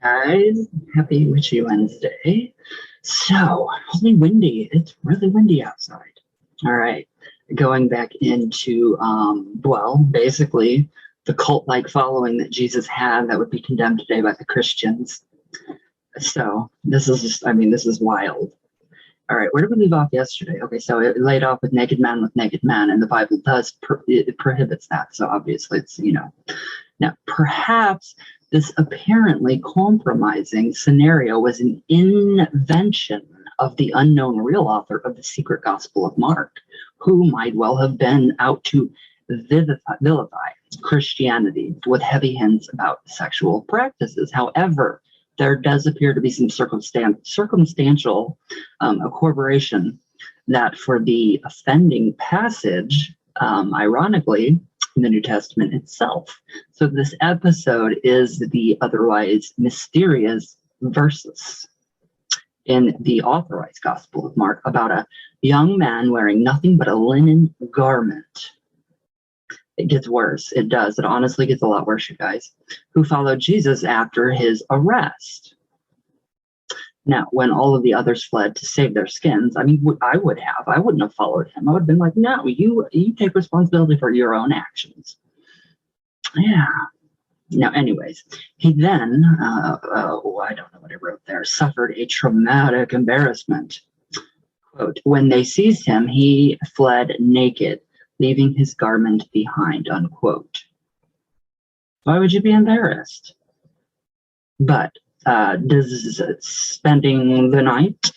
Guys, happy Witchy Wednesday. So, really windy. It's really windy outside. All right, going back into, basically the cult-like following that Jesus had that would be condemned today by the Christians. So, this is just, this is wild. All right, where did we leave off yesterday? Okay, so it laid off with naked man, and the Bible does, it prohibits that. So, obviously, it's, Now, perhaps this apparently compromising scenario was an invention of the unknown real author of the secret Gospel of Mark, who might well have been out to vilify Christianity with heavy hints about sexual practices. However, there does appear to be some circumstantial corroboration that for the offending passage, ironically, in the New Testament itself. So this episode is the otherwise mysterious verses in the authorized Gospel of Mark about a young man wearing nothing but a linen garment. It gets worse. It does. It honestly gets a lot worse, you guys, who followed Jesus after his arrest. Now, when all of the others fled to save their skins, I wouldn't have followed him. I would have been like, no, you take responsibility for your own actions. Yeah. Now, anyways, he then, I don't know what I wrote there, suffered a traumatic embarrassment. Quote, when they seized him, he fled naked, leaving his garment behind, unquote. Why would you be embarrassed? But does spending the night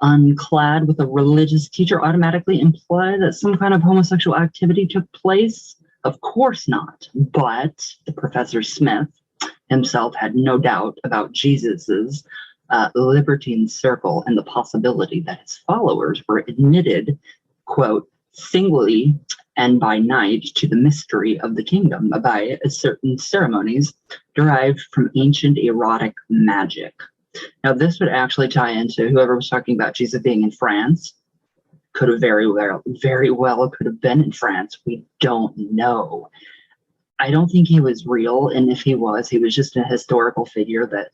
unclad with a religious teacher automatically imply that some kind of homosexual activity took place? Of course not. But the Professor Smith himself had no doubt about Jesus's Libertine Circle and the possibility that his followers were admitted, quote, singly and by night to the mystery of the kingdom by certain ceremonies derived from ancient erotic magic. Now, this would actually tie into whoever was talking about Jesus being in France. Could have very well could have been in France. We don't know. I don't think he was real, and if he was just a historical figure that,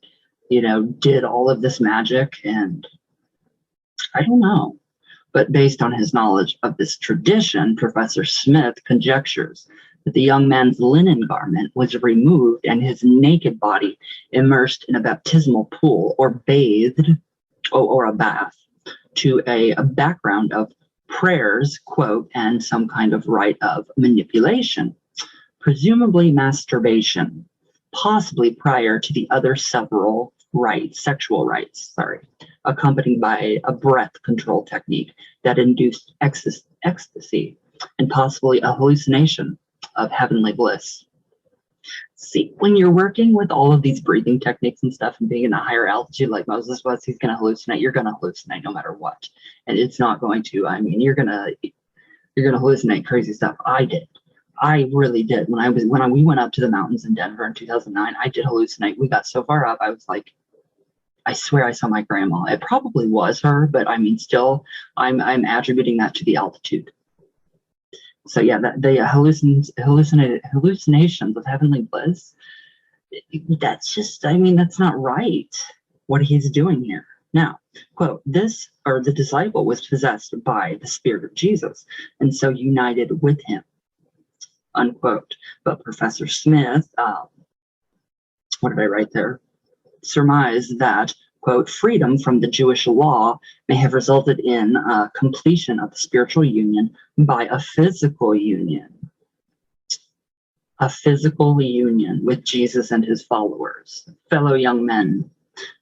did all of this magic, and I don't know. But based on his knowledge of this tradition, Professor Smith conjectures that the young man's linen garment was removed and his naked body immersed in a baptismal pool or bathed, or a bath, to a background of prayers, quote, and some kind of rite of manipulation, presumably masturbation, possibly prior to the other several sexual rites, accompanied by a breath control technique that induced ecstasy and possibly a hallucination of heavenly bliss. See, when you're working with all of these breathing techniques and stuff and being in a higher altitude like Moses was, he's going to hallucinate. You're going to hallucinate no matter what. And it's not going to, you're going to hallucinate crazy stuff. I really did. When we went up to the mountains in Denver in 2009, I did hallucinate. We got so far up, I was like, I swear I saw my grandma. It probably was her, but still, I'm attributing that to the altitude. So yeah, the hallucinations of heavenly bliss, that's just, that's not right, what he's doing here. Now, quote, the disciple was possessed by the Spirit of Jesus, and so united with him, unquote. But Professor Smith, what did I write there? Surmised that, quote, freedom from the Jewish law may have resulted in completion of the spiritual union by a physical union with Jesus and his followers, fellow young men.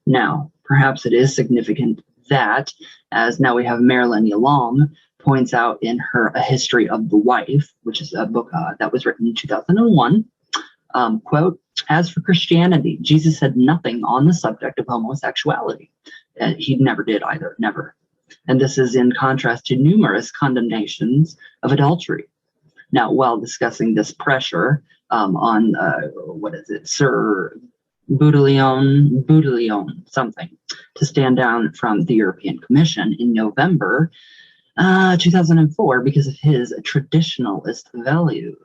Now, perhaps it is significant that, as now we have Marilyn Yalom points out in her A History of the Wife, which is a book that was written in 2001, quote, as for Christianity, Jesus said nothing on the subject of homosexuality. He never did either, never. And this is in contrast to numerous condemnations of adultery. Now, while discussing this pressure on, Sir Boudelion something, to stand down from the European Commission in November 2004 because of his traditionalist values,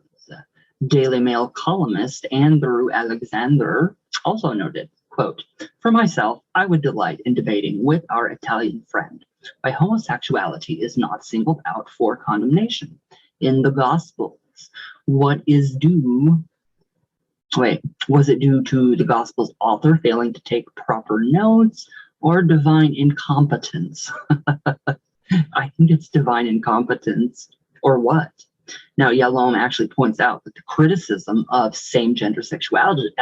Daily Mail columnist Andrew Alexander also noted, Quote, "For myself, I would delight in debating with our Italian friend why homosexuality is not singled out for condemnation in the Gospels. What is due was it due to the Gospel's author failing to take proper notes or divine incompetence?" I think it's divine incompetence, or what? Now, Yalom actually points out that the criticism of same-gender sexuality,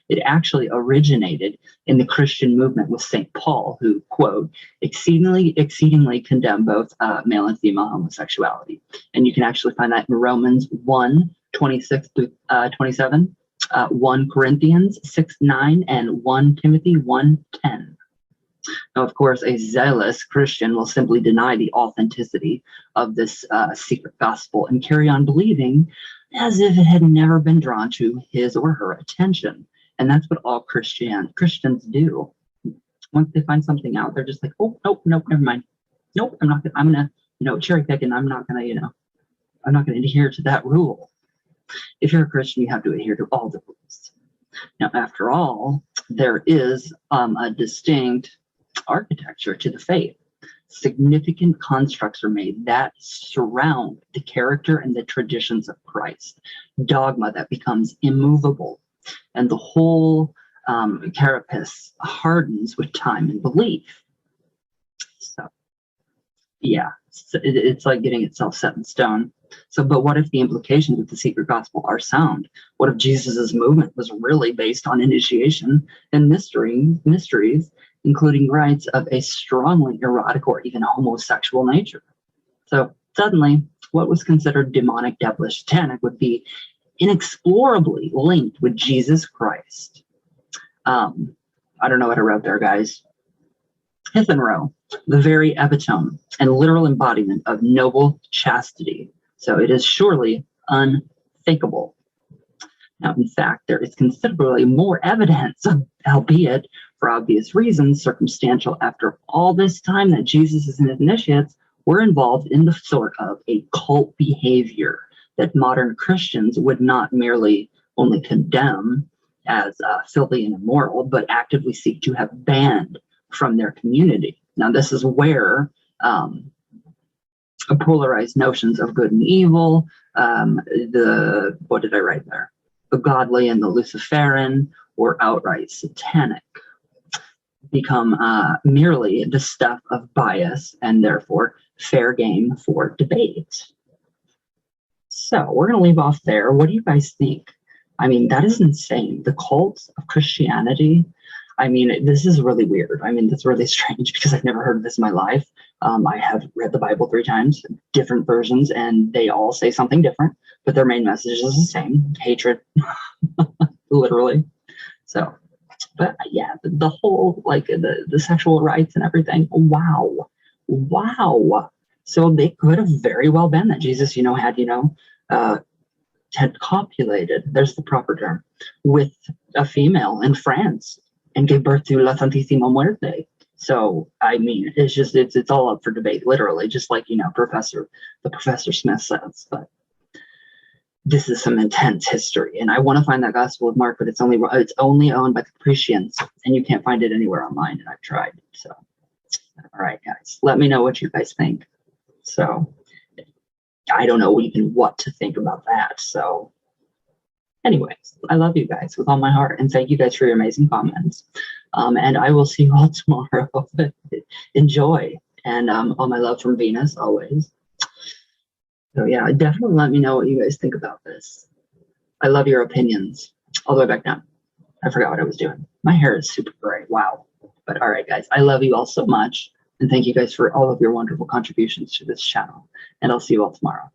it actually originated in the Christian movement with St. Paul, who, quote, exceedingly condemned both male and female homosexuality. And you can actually find that in Romans 1:26-27, 1 Corinthians 6:9, and 1 Timothy 1:10. Now, of course, a zealous Christian will simply deny the authenticity of this secret gospel and carry on believing as if it had never been drawn to his or her attention. And that's what all Christians do. Once they find something out, they're just like, oh, nope, never mind. Nope, I'm gonna, cherry pick, and I'm not gonna adhere to that rule. If you're a Christian, you have to adhere to all the rules. Now, after all, there is a distinct architecture to the faith. Significant constructs are made that surround the character and the traditions of Christ. Dogma that becomes immovable, and the whole carapace hardens with time and belief. So, yeah, it's like getting itself set in stone. So, but what if the implications of the secret gospel are sound? What if Jesus's movement was really based on initiation and mysteries, including rites of a strongly erotic or even homosexual nature? So suddenly, what was considered demonic, devilish, satanic would be inexplorably linked with Jesus Christ. I don't know what I wrote there, guys. Hith and row, the very epitome and literal embodiment of noble chastity. So it is surely unthinkable. Now, in fact, there is considerably more evidence, albeit for obvious reasons, circumstantial, after all this time, that Jesus and his initiates were involved in the sort of a cult behavior that modern Christians would not merely only condemn as filthy and immoral, but actively seek to have banned from their community. Now, this is where polarized notions of good and evil, what did I write there? The godly and the Luciferian, or outright satanic, become merely the stuff of bias and therefore fair game for debate. So we're going to leave off there. What do you guys think? I mean, that is insane. The cult of Christianity. I mean, this is really weird. I mean, that's really strange because I've never heard of this in my life. I have read the Bible 3 times, different versions, and they all say something different, but their main message is the same: hatred, literally. So, but yeah, the whole, like, the sexual rights and everything. Wow. So they could have very well been that Jesus, had copulated, there's the proper term, with a female in France and gave birth to La Santísima Muerte. So, I mean, it's all up for debate, literally, just like, Professor Smith says. But this is some intense history, and I want to find that Gospel of Mark, but it's only owned by the Capuchins, and you can't find it anywhere online, and I've tried. So, all right, guys, let me know what you guys think. So, I don't know even what to think about that. So, anyways, I love you guys with all my heart, and thank you guys for your amazing comments. And I will see you all tomorrow. Enjoy, and all my love from Venus always. So yeah, definitely let me know what you guys think about this. I love your opinions. All the way back down. I forgot what I was doing. My hair is super gray. Wow. But all right, guys, I love you all so much. And thank you guys for all of your wonderful contributions to this channel. And I'll see you all tomorrow.